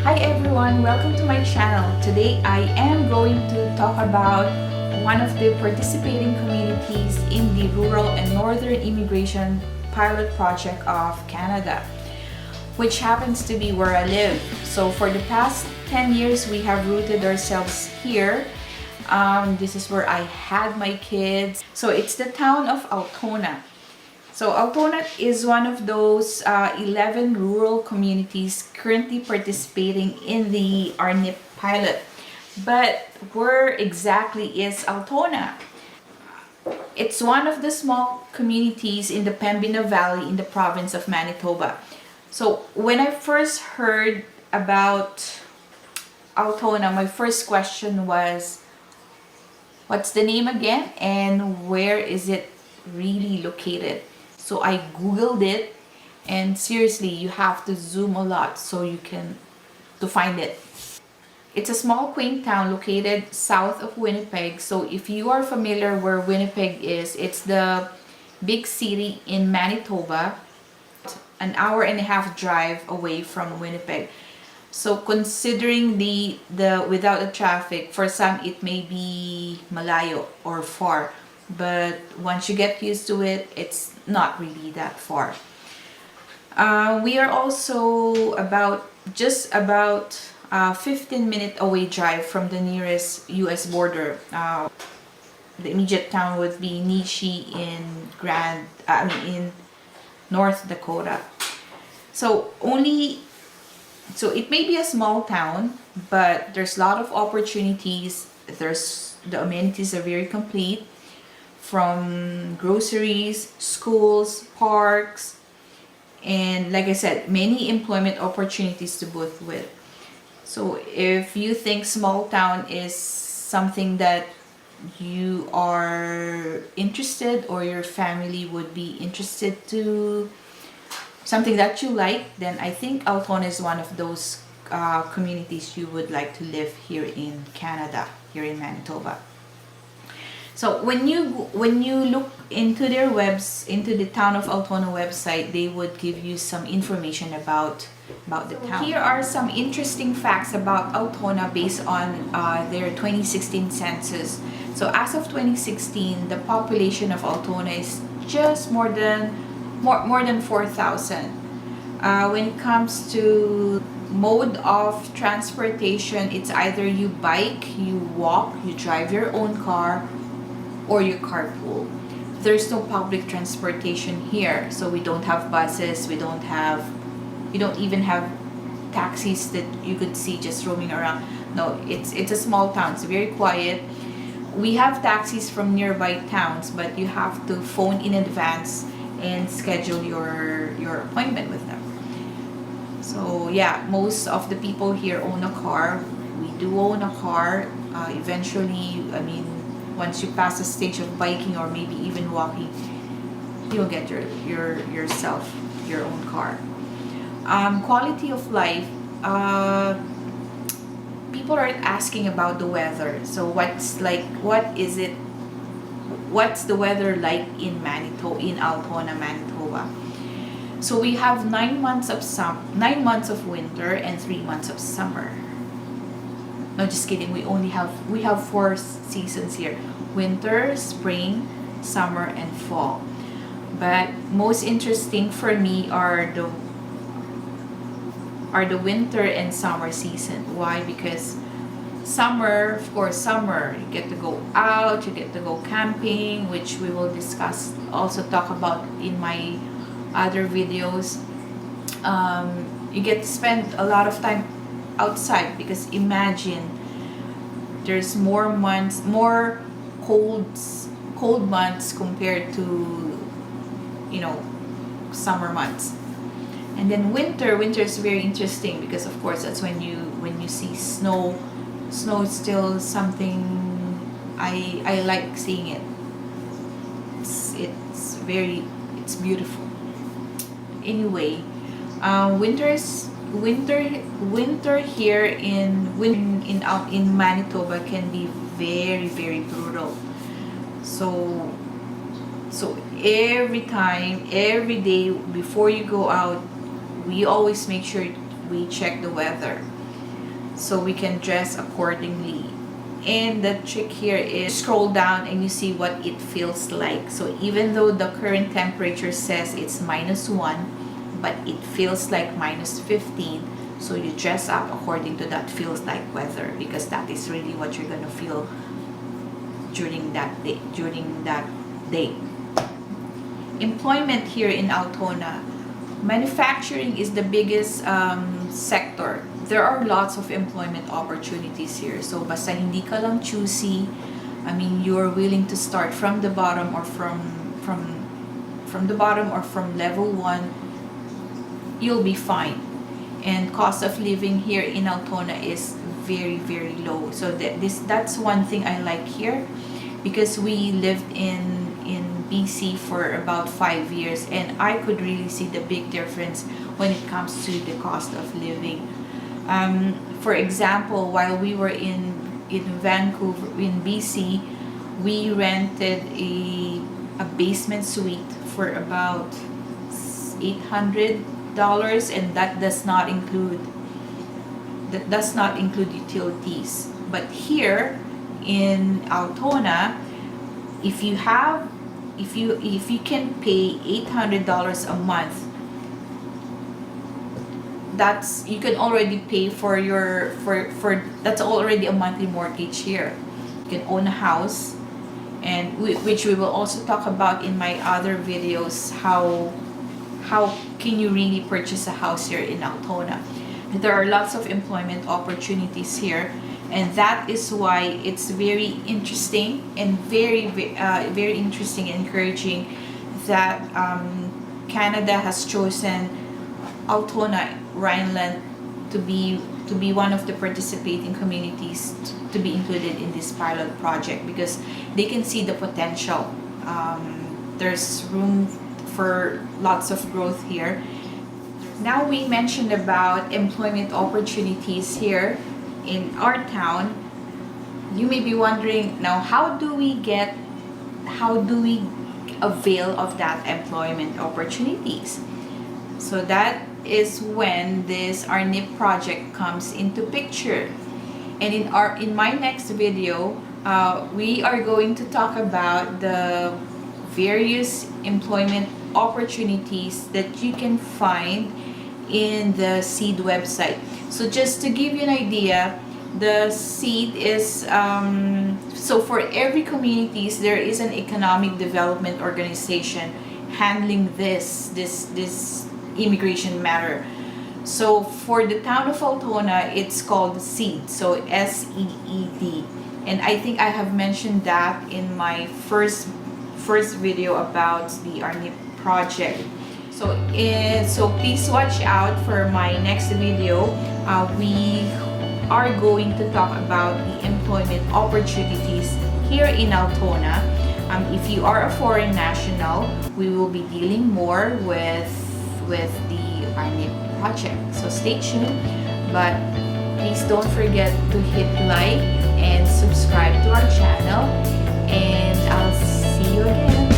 Hi everyone, welcome to my channel. Today I am going to talk about one of the participating communities in the Rural and Northern Immigration Pilot Project of Canada, which happens to be where I live. So for the past 10 years, we have rooted ourselves here. This is where I had my kids. So it's the town of Altona. So Altona is one of those 11 rural communities currently participating in the RNIP pilot. But where exactly is Altona? It's one of the small communities in the Pembina Valley in the province of Manitoba. So when I first heard about Altona, my first question was, what's the name again and where is it really located? So I googled it, and seriously, you have to zoom a lot to find it. It's a small quaint town located south of Winnipeg. So if you are familiar where Winnipeg is, it's the big city in Manitoba, an hour and a half drive away from Winnipeg. So considering the without the traffic, for some it may be malayo or far, but once you get used to it, it's not really that far. We are also just about 15-minute away drive from the nearest U.S. border. The immediate town would be Nishi in in North Dakota. So it may be a small town, but there's a lot of opportunities. The amenities are very complete, from groceries, schools, parks, and like I said, many employment opportunities to both with. So if you think small town is something that you are interested or your family would be interested to, something that you like, then I think Altona is one of those communities you would like to live here in Canada, here in Manitoba. So when you look into into the town of Altona website, they would give you some information about the town. Here are some interesting facts about Altona based on their 2016 census. So as of 2016, the population of Altona is just more than 4,000. When it comes to mode of transportation, it's either you bike, you walk, you drive your own car, or you carpool. There's no public transportation here, so we don't have buses, we don't even have taxis that you could see just roaming around. No, it's a small town, it's very quiet. We have taxis from nearby towns, but you have to phone in advance and schedule your appointment with them. So yeah, most of the people here own a car. We do own a car. Eventually, once you pass the stage of biking or maybe even walking, you'll get yourself your own car. Quality of life. People are asking about the weather. So what's the weather like in Altona, Manitoba? So we have 9 months of winter and 3 months of summer. No, just kidding. We have 4 seasons here: winter, spring, summer, and fall. But most interesting for me are the winter and summer season. Why? Because summer, you get to go out, you get to go camping, which we will talk about in my other videos. You get to spend a lot of time outside, because imagine there's more cold months compared to summer months. And then winter is very interesting, because of course that's when you see snow. Snow is still something I like seeing it. It's beautiful. Anyway, winter here in Manitoba can be very, very brutal. So every day before you go out, we always make sure we check the weather. so we can dress accordingly. And the trick here is scroll down and you see what it feels like. So even though the current temperature says it's -1, but it feels like -15, so you dress up according to that feels like weather, because that is really what you're gonna feel during that day. Employment here in Altona. Manufacturing is the biggest sector. There are lots of employment opportunities here. So basta hindi ka lang choosy, I mean, you're willing to start from the bottom or from the bottom or from level 1, you'll be fine. And cost of living here in Altona is very, very low. So that's one thing I like here, because we lived in BC for about 5 years, and I could really see the big difference when it comes to the cost of living. For example, while we were in Vancouver, in BC, we rented a basement suite for about $800, and that does not include utilities. But here in Altona, if you can pay $800 a month, you can already pay for that's already a monthly mortgage here. You can own a house, and which we will also talk about in my other videos, how can you really purchase a house here in Altona. There are lots of employment opportunities here, and that is why it's very interesting and very interesting and encouraging that Canada has chosen Altona, Rhineland to be one of the participating communities to be included in this pilot project, because they can see the potential. There's room for lots of growth here. Now we mentioned about employment opportunities here in our town. You may be wondering, now how do we avail of that employment opportunities? So that is when this RNIP project comes into picture. And in my next video, we are going to talk about the various employment opportunities that you can find in the SEED website. So just to give you an idea, the SEED is so for every communities there is an economic development organization handling this immigration matter. So for the town of Altona, it's called SEED, so SEED, and I think I have mentioned that in my first video about the RNIP project. So please watch out for my next video. We are going to talk about the employment opportunities here in Altona. If you are a foreign national, we will be dealing more with the RNIP project. So stay tuned, but please don't forget to hit like and subscribe to our channel, and I'll see you again.